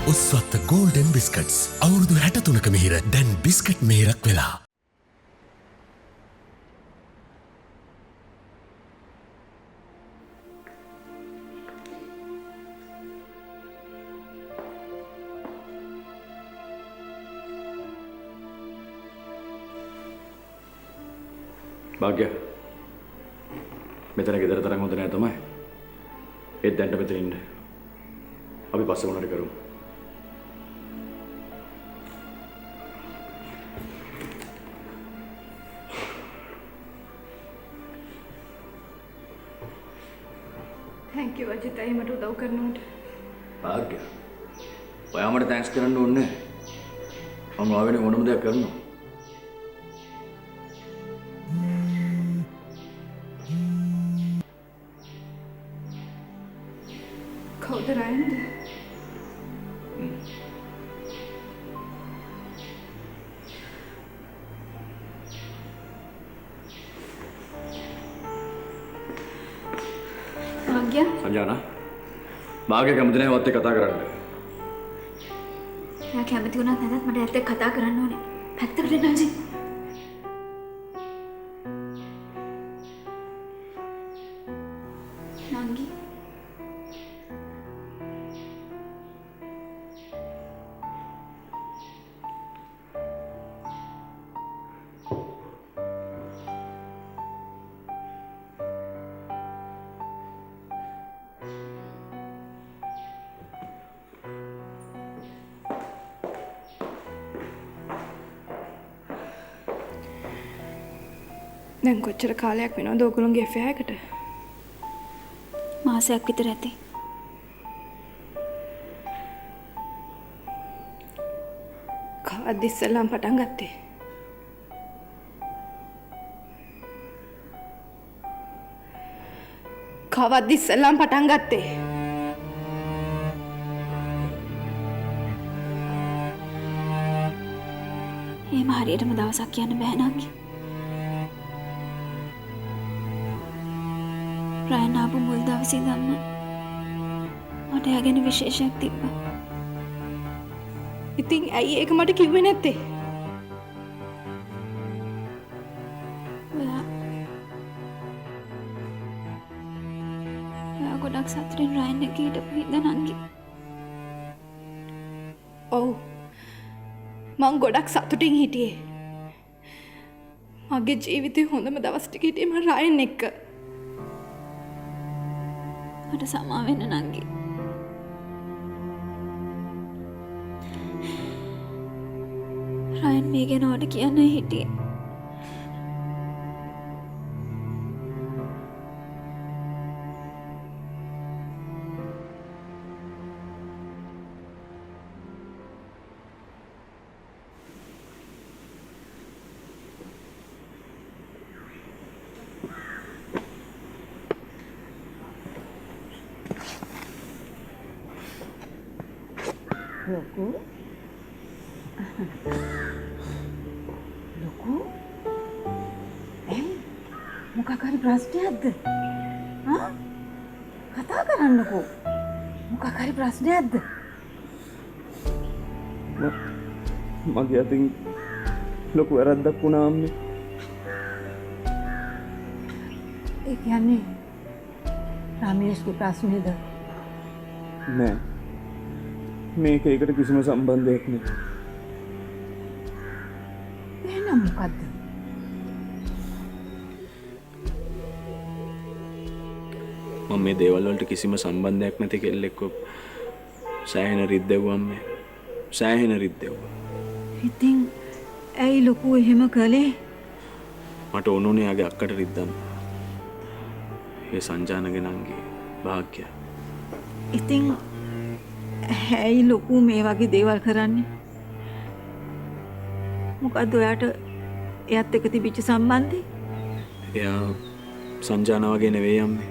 උස්වත්ත golden බිස්කට්ස් අවුරුදු 63ක මෙහිර දැන් biscuit මෙහිරක් වෙලා. භාග්‍ය මෙතන ගෙදර තරම් හොඳ නෑ තමයි. ඒත් දැන් මෙතන ඉන්න. අපි පස්සේ මොනවද කරමු? Thank you අජිත් අයියා මට උදව් කරනවට. භාග්‍ය ඔයා මට තෑන්ක්ස් කරන්න ඕනේ නෑ. මම ආවෙන මොනම දෙයක් කරනවා. කවුද රයන්ද? භාග්‍ය සංජානා භාග්‍ය කැමති නැහැ වත් එක්ක කතා කරන්න. එයා කැමති වුණත් නැතත් මට ඇත්ත කතා කරන්න ඕනේ. පැත්තකට එන්න අජිත්. නංගි දැන් කොච්චර කාලයක් වෙනවද ඔයගොල්ලෝගේ F එකට? මාසයක් විතර ඇති. කවද්ද ඉස්සෙල්ලාම පටන් ගත්තේ? කවද්ද ඉස්සෙල්ලාම පටන් ගත්තේ? එහෙම හරියටම දවසක් කියන්න බෑ නංගි. රයන් ආපු මුල් දවසේ ඉඳන්ම මට එයා ගැන විශේෂයක් තිබ්බා. ඉතින් ඇයි ඒක මට කිව්වේ නැත්තේ? ඔයා ගොඩක් සතුටින් රයන් එක්ක හිටපු හින්දා නංගි. ඔව් මං ගොඩක් සතුටින් හිටියේ. මගේ ජීවිතේ හොඳම දවස් ටික හිටියේ මං රයන් එක්ක. මට සමා වෙන්න නංගි. රයන් මේ ගැන ඔයාලට කියන්න හිටියේ. ලොකු ලොකු මොකක් හරි ප්‍රශ්නයක්ද? කතා කරන්නකෝ. මොකක් හරි ප්‍රශ්නයක්ද? මගේ අතින් ලොකු වැරද්දක් වුණා අම්මේ. ඒ කියන්නේ රාමේෂ්ගේ ප්‍රශ්නේද? නෑ මේක ඒකට කිසිම සම්බන්ධයක් නෑ. එහෙනම් මොකද්ද? මම මේ දේවල් වලට කිසිම සම්බන්ධයක් නැති කෙල්ලෙක්ව සෑහෙන රිද්දෙව්වා අම්මේ. සෑහෙන රිද්දෙව්වා. ඉතින් ඇයි ලොකු එහෙම කළේ? මට ඕනෝනේ යාගේ අක්කට රිද්දන්න. ඒ සංජානගේ නංගි භාග්‍ය. ඉතින් ඇයි ලොකු මේ වගේ දේවල් කරන්නේ? මොකද්ද ඔයාට එයත් එක්ක තිබිච්ච සම්බන්ධය? එයා සංජානා වගේ නෙවෙයි අම්මේ.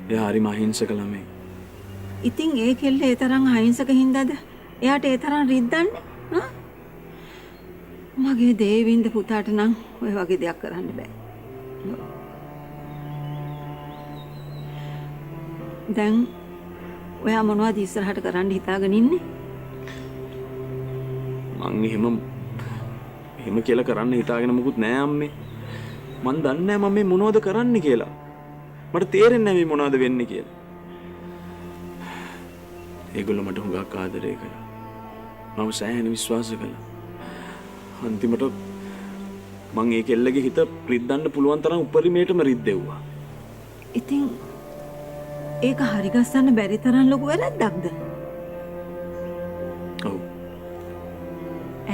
එයා හරිම අහිංසක ළමයි. ඉතින් ඒ කෙල්ල ඒ තරම් අහිංසක හින්දාද එයාට ඒ තරම් රිද්දන්නේ? මගේ දේවින්ද පුතාට නම් ඔය වගේ දෙයක් කරන්න බෑ. දැන් ඔයා මොනවද ඉස්සරහට කරන්න හිතාගෙන ඉන්නේ? එහෙම කියලා කරන්න හිතාගෙන මුකුත් නෑ අම්මේ. මන් දන්නේ නෑ මම මේ මොනවද කරන්න කියලා. මට තේරෙන්නේ නෑ මේ මොනවද වෙන්නේ කියලා. ඒගොල්ලෝ මට හුඟක් ආදරය කළා. මම සෑහෙන විශ්වාස කළා. අන්තිමට මං ඒ කෙල්ලගේ හිත රිද්දන්න පුළුවන් තරම් උපරිමයටම රිද්දෙව්වා. ඉතින් ඒක හරි ගස්සන්න බැරි තරම් ලොකු වැරද්දක්ද? ඔව්.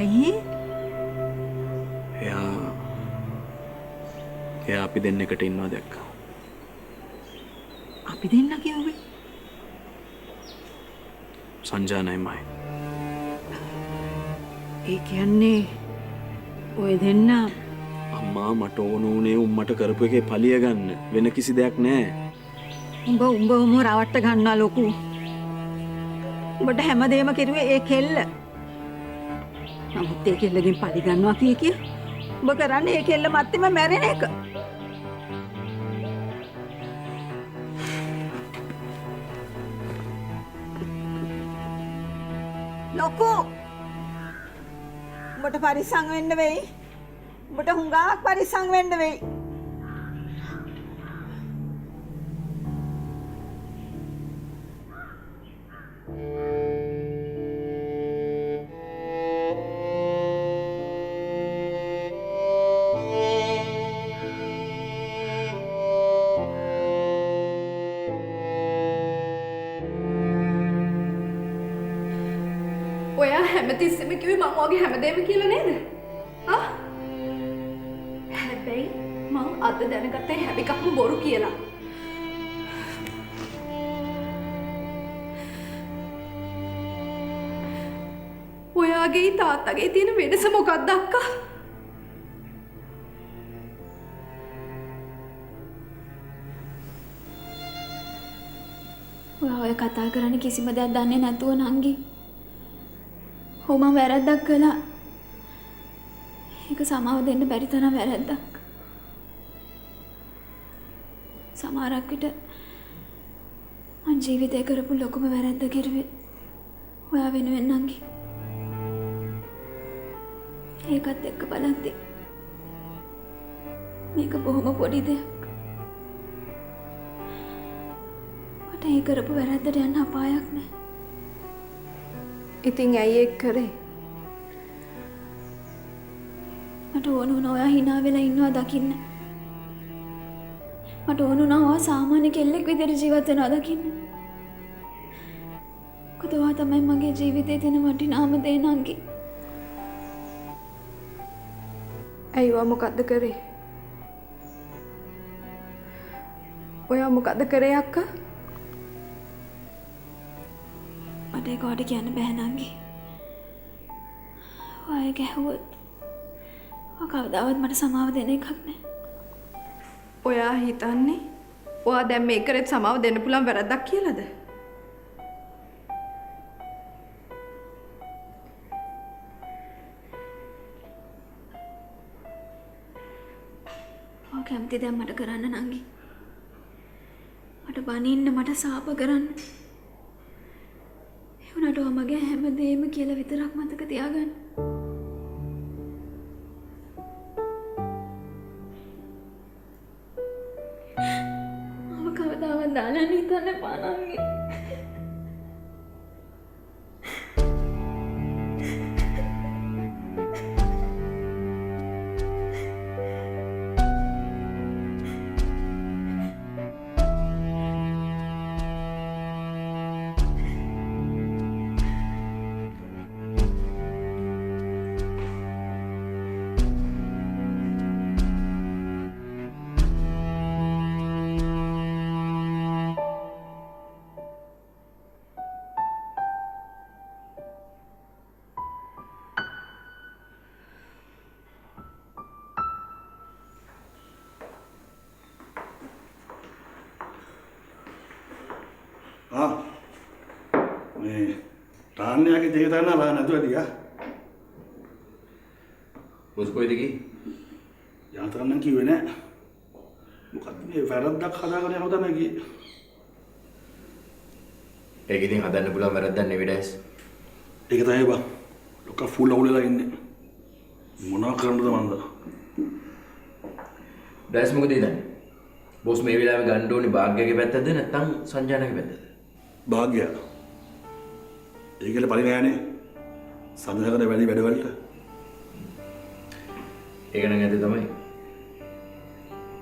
ඇයි? එයා අපි දෙන්න එකට ඉන්නවා දැක්කා. අපි දෙන්න කිව්වේ? සංජානයමයි. ඒ කියන්නේ ඔය දෙන්න අම්මා මට ඕන උනේ උම්මට කරපු එකේ පලිය ගන්න. වෙන කිසි දෙයක් නෑ. උඹම රවට්ට ගන්නවා ලොකු. උඹට හැමදේම කෙරුවේ ඒ කෙල්ල. නමුත් ඒ කෙල්ලගෙන් පලි ගන්නවා කිය. උඹ කරන්නේ ඒ කෙල්ල මැත්තේම මැරෙන එක. ලොකු උඹට පරිස්සම් වෙන්න වෙයි. උඹට හුඟක් පරිස්සම් වෙන්න වෙයි. ඔයා හැමතිස්සෙම කිව්වේ මං වගේ හැමදේම කියලා නේද? ආ? හැබැයි මං අද දැනගත්තේ හැම එකක්ම බොරු කියලා. ඔයාගේ තාත්තගේ තියෙන වෙනස මොකක්ද අක්කා? ඔයා ඔය කතා කරන්නේ කිසිම දෙයක් දන්නේ නැතුව නංගි. ඔව් මම වැරද්දක් කළා. ඒක සමාව දෙන්න බැරි තරම් වැරද්දක්. සමහරක් විට මං ජීවිතේ කරපු ලොකුම වැරද්ද කිරුවේ ඔයා වෙනුවෙන් නංගි. ඒකත් එක්ක බලද්දී මේක බොහොම පොඩි දෙයක්. මට ඒ කරපු වැරද්දට යන්න අපායක් නෑ. ඉතින් ඇයි ඒක කරේ? මට ඕන වුණා ඔයා hina වෙලා ඉන්නවා දකින්න. මට ඕන වුණා ඔයා සාමාන්‍ය කෙල්ලෙක් විදිහට ජීවත් වෙනවා දකින්න. මොකද ඔයා තමයි මගේ ජීවිතේ තියෙන වටිනාම දේ නංගි. ඇයි ඔයා මොකද්ද කරේ? ඔයා මොකද්ද කරේ අක්කා? මට ඒක ඔයාට කියන්න බෑ නංගි. ඔයා ගැහුවොත් ඔයා කවදාවත් මට සමාව දෙන එකක් නෑ. ඔයා හිතන්නේ ඔයා දැන් මේ කරේත් සමාව දෙන්න පුළුවන් වැරද්දක් කියලාද? ඔයා කැමති දැන් මට කරන්න නංගි. මට බනින්න මට සාප කරන්න. ඒ වුණාට ඔයා මගේ හැමදේම කියලා විතරක් මතක තියාගන්න. මම කවදාවත් දාලා හිතන්න එපා නංගි. මේ තාන්නයාගේ දෙය තරන ලා නැතුව දියා බොස් කොයිද ගියේ? යාතරන්න කිව්වේ නෑ. මොකක්ද මේ වැරද්දක් හදාගෙන යනවා තමයි ගියේ. ඒක ඉතින් හදන්න පුළුවන් වැරද්දක් නෙවෙයි ඩෑස්. ඒක තමයි බං. ලොකා ෆුල් අවුලලා ඉන්නේ. මොනවා කරන්නද මන්ද? ඩ්‍රයිස් මොකද ඉතින්? බොස් මේ වෙලාවේ ගන්න ඕනේ භාග්‍යගේ පැත්තද නැත්නම් සංජානකගේ පැත්තද? භාග්‍ය. ඒකල පරි නෑනේ. සංජානකට වැඩි වැඩවලට. ඒක නම් ඇත්ත තමයි.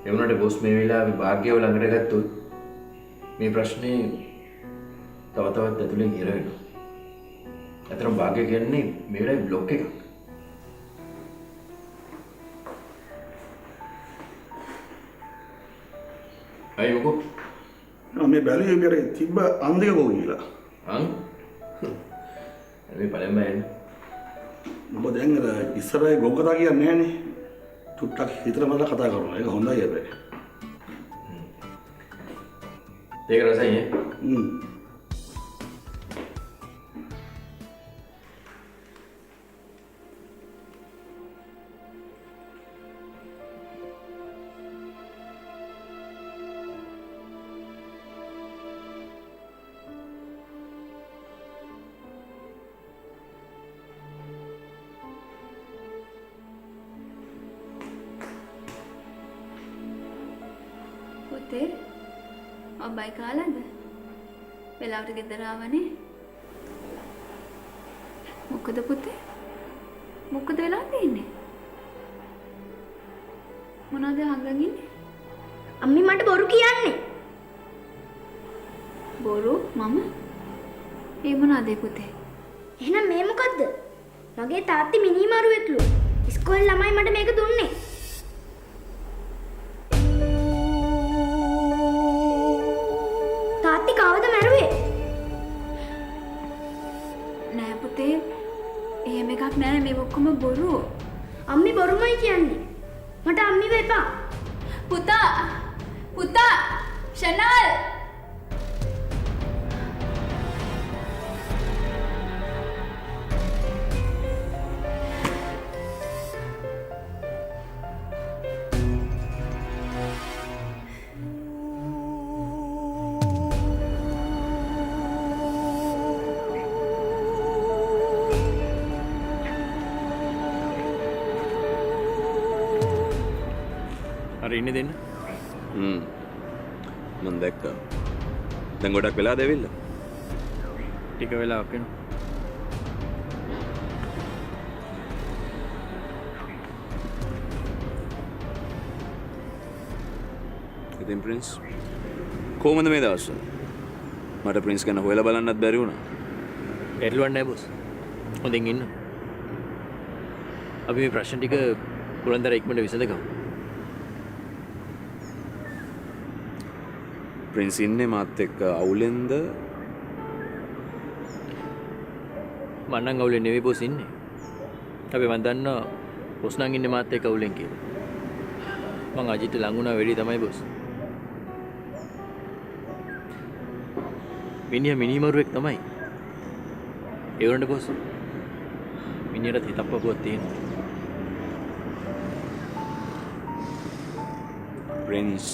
ඒ වුණාට බොස් මේ වෙලාවේ භාග්‍යව ළඟට ගත්තොත් මේ ප්‍රශ්නේ තව තවත් ඇතුලෙන් ඉර වෙනවා. අතරම භාග්‍ය කියන්නේ මේ වෙලාවේ બ્લોක් එකක්. අය මොකෝ? මේ බැලුවේ කරේ තිබ්බ අන්දික කෝ කියලා. අන්? මේ පළෙන් බෑනේ. ඔබ දැන් අර ඉස්සරහේ ගොන් කතා කියන්නේ නෑනේ. චුට්ටක් හිතලා මතලා කතා කරනවා. ඒක හොඳයි හැබැයි. ඒක රසයි ඈ. පුතේ අබ්බයි කාලාද? වෙලාවට ගෙදර ආවනේ. මොකද පුතේ? මොකද වෙලා තියෙන්නේ? මොනවද හංගන් ඉන්නේ? අම්මි මට බොරු කියන්නේ. බොරු මම? ඒ මොනවද පුතේ? එහෙනම් මේ මොකද්ද? මගේ තාත්ති මිනිමරුවෙක්ලු. ඉස්කෝලේ ළමයි මට මේක දුන්නේ. තාත්ති කවද මැරුවේ? නෑ පුතේ. එහෙම එකක් නෑ මේ ඔක්කොම බොරු. අම්මි බොරුමයි කියන්නේ. මට අම්මිව එපා. පුතා! පුතා! ෂනල්! අර ඉන්නේ දෙන්න. මම දැක්කා. දැන් ගොඩක් වෙලා දෙවිල්ල. ටික වෙලාවක් වෙනවා. ඉතින් ප්‍රින්ස් කොහමද මේ දවස්වල? මට ප්‍රින්ස් ගැන හොයලා බලන්නත් බැරි වුණා. එල්ලුවන්නේ නැහැ බොස්. හොඳින් ඉන්න. අපි මේ ප්‍රශ්න ටික පුරන්දර ඉක්මනට විසඳගමු. ප්‍රින්ස් ඉන්නේ මාත් එක්ක අවුලෙන්ද? මම නම් අවුලෙන් නෙවෙයි බොස් ඉන්නේ. අපි මම දන්නවා බොස් නම් ඉන්නේ මාත් එක්ක අවුලෙන් කියලා. මං අජිත් ළඟ වුණා වෙඩි තමයි බොස්. මිනිහා මිනිමරුවෙක් තමයි. ඒ වුණාට බොස් මිනිහට හිතක් පපුවක් තියෙනවා. ප්‍රින්ස්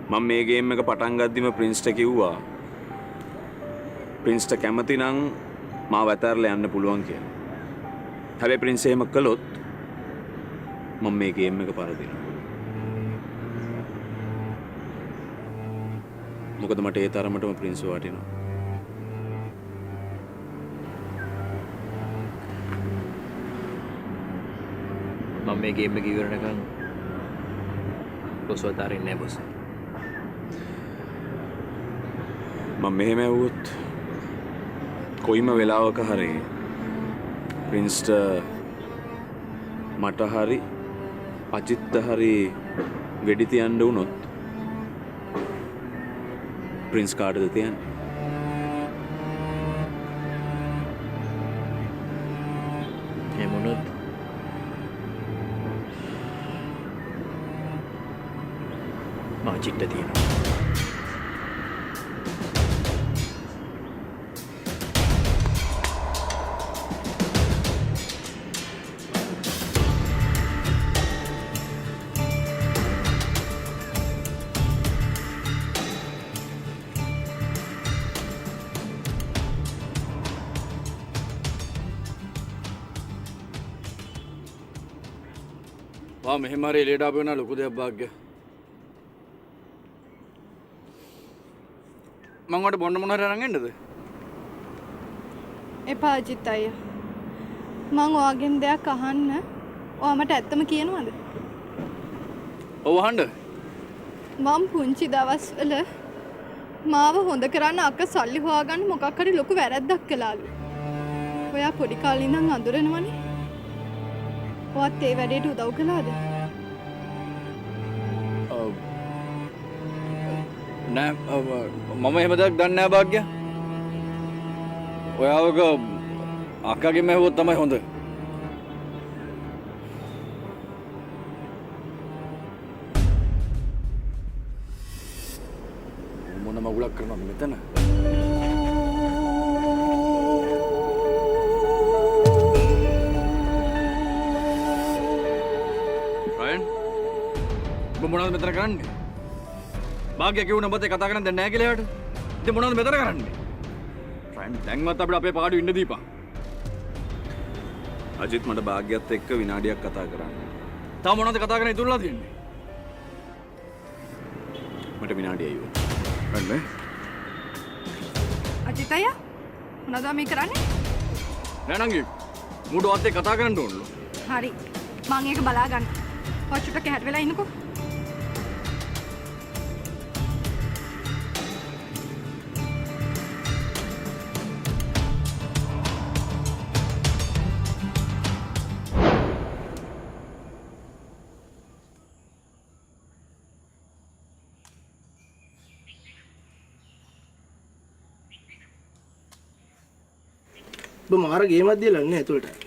මම මේ ගේම් එක පටන් ගද්දිම ප්‍රින්ස්ට කිව්වා ප්‍රින්ස්ට කැමති නම් මාව ඇතැරලා යන්න පුළුවන් කියලා. හැබැයි ප්‍රින්ස් එහෙම කළොත් මම මේ ගේම් එක පරදිනවා. මොකද මට ඒ තරමටම ප්‍රින්ස් වටිනවා. මම මේ ගේම් එක ඉවරනකම් බොස් වතාරින්නේ නැහැ බොස්. මම මෙහෙම ඇහුවොත් කොයිම වෙලාවක හරි ප්‍රින්ස්ට මට හරි අජිත්ට හරි වෙඩි තියන්න වුණොත් ප්‍රින්ස් කාටද තියන්නේ? එහෙම වුණොත් මම අජිත්ට තියෙනවා. මෙහෙම හරි එළියට ආපු වෙනා ලොකු දෙයක් භාග්‍ය. මං වට බොන්න මොන හරි අරන් එන්නද? එපා අජිත් අයියා. මං ඔයාගෙන් දෙයක් අහන්න. ඔයා මට ඇත්තම කියනවද? ඔව් අහන්න. මම පුංචි දවස්වල මාව හොඳ කරන්න අක්ක සල්ලි හොයාගන්න මොකක් හරි ලොකු වැරැද්දක් කළාලු. ඔයා පොඩි කාලේ ඉඳන් අඳුරනවනේ. ඔයත් ඒ වැඩේට උදව් කළාද? නෑ මම එහෙම දෙයක් දන්නේ නෑ භාග්‍ය. ඔයාවක අක්කගෙන් ඇහුවොත් තමයි හොඳ. මොන මගුලක් කරනවද මෙතන? රයන් ඔබ මොනවද මෙතන කරන්නේ? භාග්‍ය කිව්ව නඹතේ කතා කරන්න දැන් නැහැ කියලා එයාට. ඉතින් මොනවද මෙතන කරන්නේ? රයන් දැන්වත් අපිට අපේ පාඩු ඉන්න දීපන්. අජිත් මට භාග්‍යත් එක්ක විනාඩියක් කතා කරන්න. තාම මොනවද කතා කරන්න ඉතුරුලා තියෙන්නේ? මට විනාඩියයි ඕන. අනේ අජිත් අයියා මොනවද මේ කරන්නේ? නෑ නංගි. මුඩුවත් එක්ක කතා කරන්න ඕනලු. හරි. මං ඒක බලා ගන්න. ඔච්චරට කැහැට වෙලා ඉන්නකෝ. ඔබ මාර ගේමක් දියලා නැහැ ඇතුළට.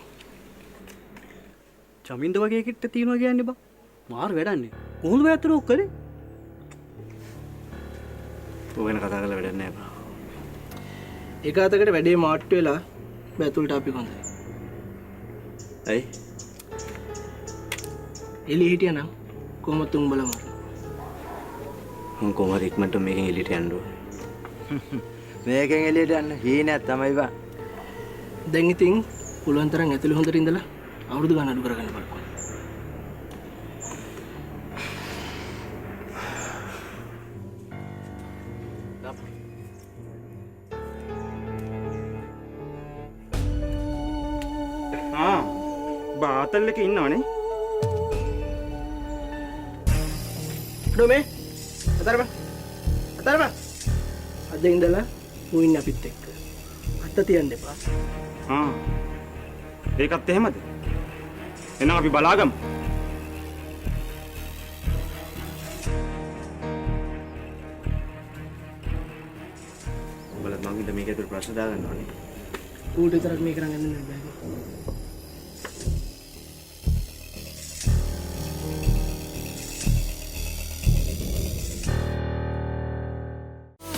චමින්ද වගේ එකෙක්ට තියනවා කියන්නේ බා. මාර වැඩන්නේ. කොහොමද ඔය අතර ඔක් කරේ? ඔය වෙන කතා කරලා වැඩක් නෑ බා. එක අතකට වැඩේ මාට්ටු වෙලා ඔබ ඇතුළට අපි කොන්ද. ඇයි? එළිය හිටියනම් කොහොමද තුන් බලමු. මං කොහමද ඉක්මනට මේකෙන් එළියට යන්න ඕන? මේකෙන් එළියට යන්න හීනයක් තමයි බා. දැන් ඉතින් පුළුවන් තරම් ඇතුළේ හොඳට ඉඳලා අවුරුදු ගණන් අඩු කරගන්න බලන්න. බාතල් එකේ ඉන්නවනේ. ඩොමේ අතරම අතරම අද ඉඳලා ඌ ඉන්න අපිත් එක්ක. අත තියන්න එපා. ඒකත් එහෙමද? එහෙනම් අපි බලාගමු. උඹලත් මං ඉඳ මේක ඇතුළේ ප්‍රශ්න දාගන්න ඕනේ. ඌට විතරක් මේ කරන් යන්න නෑ බෑ.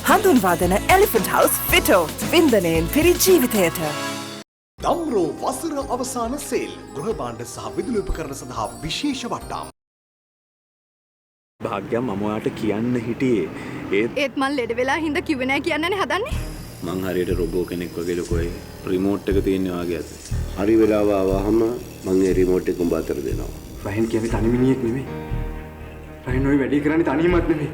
හඳුන්වාදන එලිෆන්ට් හවුස් ෆිටෝ වින්දනයෙන් පිරි ජීවිතයට. දම්රෝ වසර අවසාන සේල් ගෘහ භාණ්ඩ සහ විදුලි උපකරණ සඳහා විශේෂ වට්ටාම්. භාග්‍ය මම ඔයාට කියන්න හිටියේ ඒත් මං ලෙඩ වෙලා හින්දා කිව්වේ නෑ කියන්නනේ හදන්නේ. මං හරියට රොබෝ කෙනෙක් වගේ ලොකෝයි රිමෝට් එක තියෙන වාගේ අත. හරි වෙලාව ආවහම මං ඒ රිමෝට් එක උඹ අතට දෙනවා. රහින් කියන්නේ තනි මිනිහෙක් නෙමෙයි. රහින් ওই වැඩේ කරන්නේ තනියමත් නෙමෙයි.